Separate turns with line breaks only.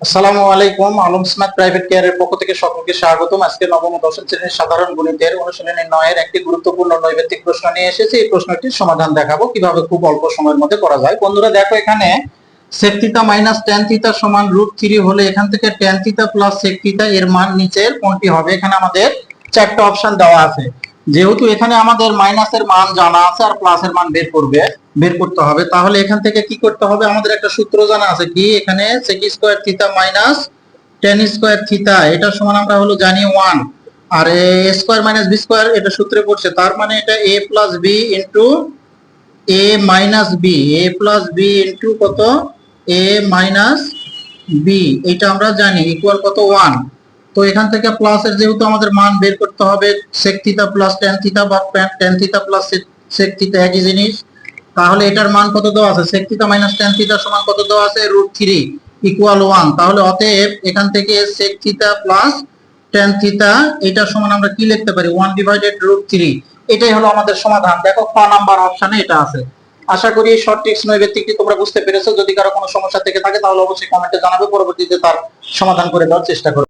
আসসালামু আলাইকুম। Alam smart private কেয়ারের পক্ষ থেকে সকলকে স্বাগতম। আজকে নবম ও দশম শ্রেণীর সাধারণ গণিতের অনুশীলনী 9 এর একটি গুরুত্বপূর্ণ নৈবেদ্যিক প্রশ্ন নিয়ে এসেছি। এই প্রশ্নটির সমাধান দেখাবো কিভাবে খুব অল্প সময়ের মধ্যে করা যায়। বন্ধুরা দেখো, এখানে sec theta minus tan theta সমান √3 হলে এখান থেকে tan theta plus sec theta এর মান নিচের কোনটি হবে? এখানে আমাদের চারটা অপশন দেওয়া আছে। যেহেতু এখানে আমাদের মাইনাসের মান জানা আছে আর প্লাসের মান বের করতে হবে, তাহলে এখান থেকে কি করতে হবে? আমাদের একটা সূত্র জানা আছে, কি এখানে sec square theta minus tan square theta এটা সমান আমরা হলো জানি 1, আর a square minus b square এটা সূত্রে পড়ছে, তার মানে এটা a plus b into a minus b, a plus b into কত a মাইনাস b, এটা আমরা জানি ইকুয়াল কত 1। তো এখান থেকে প্লাসের যেহেতু আমাদের মান বের করতে হবে, sec theta plus tan theta বা tan theta plus sec theta একই জিনিস, তাহলে এটার মান কত দেওয়া আছে? sec theta minus tan theta সমান কত দেওয়া আছে? √3 ইকুয়াল 1। তাহলে অতএব এখান থেকে sec theta plus tan theta এটা সমান আমরা কি লিখতে পারি? 1 ডিভাইডেড √3। এটাই হলো আমাদের সমাধান। দেখো ক নাম্বার অপশনে এটা আছে। আশা করি এই শর্ট ট্রিক্স নৈবেদ্যিকটি তোমরা বুঝতে পেরেছো। যদি কারো কোনো সমস্যা থেকে থাকে তাহলে অবশ্যই কমেন্টে জানাবে, পরবর্তীতে তার সমাধান করে দেওয়ার চেষ্টা করব।